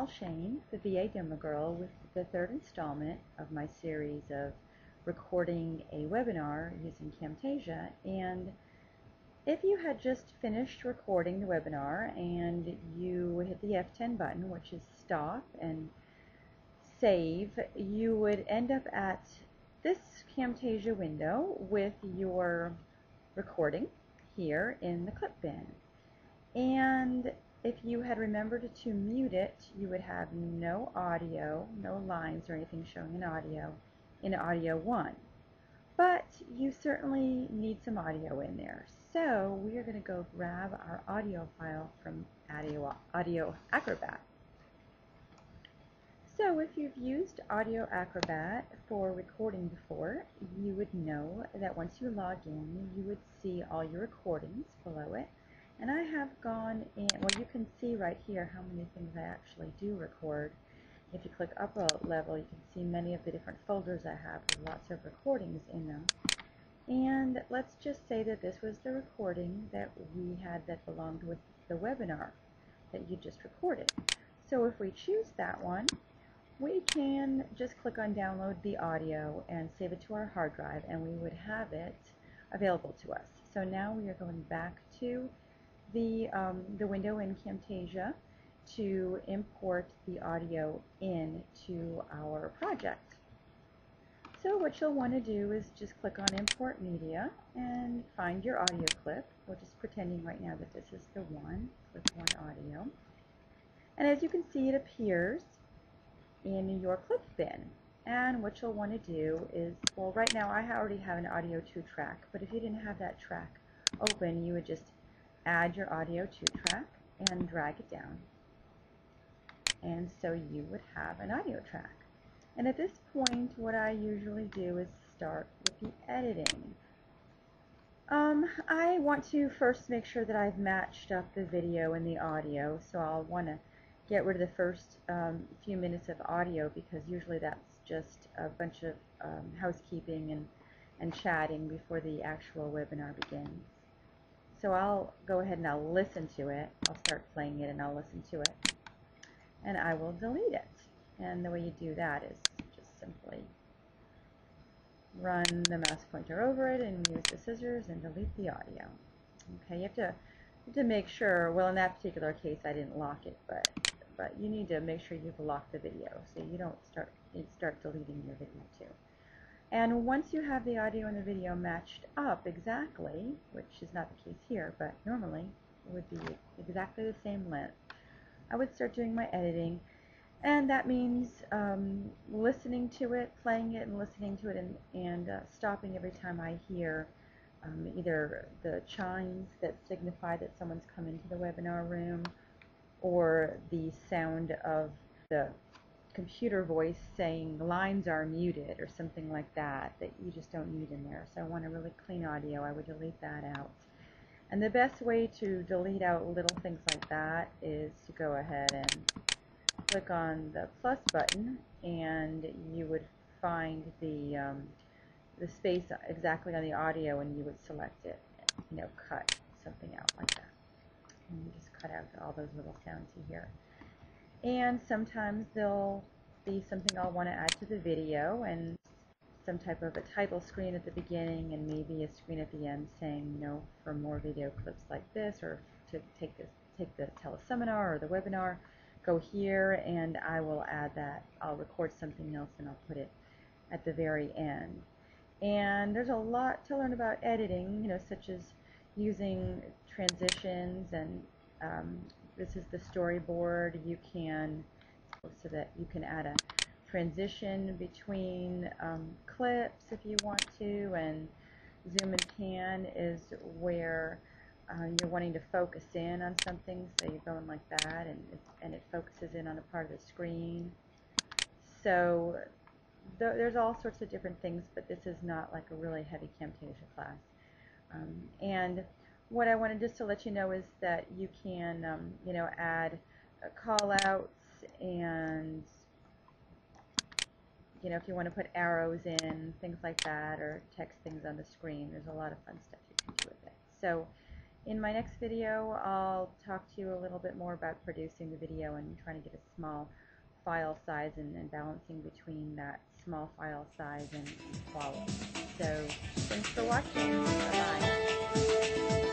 Schoen, the VA Demo Girl, with the third installment of my series of recording a webinar using Camtasia. And if you had just finished recording the webinar and you hit the F10 button, which is stop and save, you would end up at this Camtasia window with your recording here in the clip bin. And if you had remembered to mute it, you would have no audio, no lines or anything showing in audio 1. But you certainly need some audio in there. So we are going to go grab our audio file from Audio Acrobat. So if you've used Audio Acrobat for recording before, you would know that once you log in, you would see all your recordings below it. And I have gone in, well, you can see right here how many things I actually do record. If you click up a level, you can see many of the different folders I have with lots of recordings in them. And let's just say that this was the recording that we had that belonged with the webinar that you just recorded. So if we choose that one, we can just click on download the audio and save it to our hard drive, and we would have it available to us. So now we are going back to the window in Camtasia to import the audio into our project. So what you'll want to do is just click on Import Media and find your audio clip. We're just pretending right now that this is the one. Click on Audio. And as you can see, it appears in your clip bin. And what you'll want to do is, well, right now I already have an audio 2 track, but if you didn't have that track open, you would just add your audio 2 track and drag it down. And so you would have an audio track. And at this point, what I usually do is start with the editing. I want to first make sure that I've matched up the video and the audio, so I'll want to get rid of the first few minutes of audio, because usually that's just a bunch of housekeeping and chatting before the actual webinar begins. So I'll go ahead and I'll listen to it. I'll start playing it and I'll listen to it. And I will delete it. And the way you do that is just simply run the mouse pointer over it and use the scissors and delete the audio. Okay, you have to make sure, well, in that particular case I didn't lock it, but you need to make sure you've locked the video so you don't start deleting your video too. And once you have the audio and the video matched up exactly, which is not the case here, but normally it would be exactly the same length, I would start doing my editing. And that means listening to it, playing it and listening to it, and stopping every time I hear either the chimes that signify that someone's come into the webinar room, or the sound of the computer voice saying lines are muted or something like that you just don't need in there. So I want a really clean audio. I would delete that out. And the best way to delete out little things like that is to go ahead and click on the plus button, and you would find the space exactly on the audio, and you would select it, cut something out like that. And you just cut out all those little sounds you hear. And sometimes there'll be something I'll want to add to the video, and some type of a title screen at the beginning, and maybe a screen at the end saying, for more video clips like this, or to take the teleseminar or the webinar, go here, and I will add that. I'll record something else and I'll put it at the very end. And there's a lot to learn about editing, such as using transitions, and this is the storyboard. You can, so that you can add a transition between clips if you want to, and zoom and pan is where you're wanting to focus in on something, so you're going like that, and it focuses in on a part of the screen. So there's all sorts of different things, but this is not like a really heavy Camtasia class. And what I wanted just to let you know is that you can, add call outs, and if you want to put arrows in, things like that, or text things on the screen. There's a lot of fun stuff you can do with it. So In my next video, I'll talk to you a little bit more about producing the video and trying to get a small file size and balancing between that small file size and quality. So thanks for watching. Bye-bye.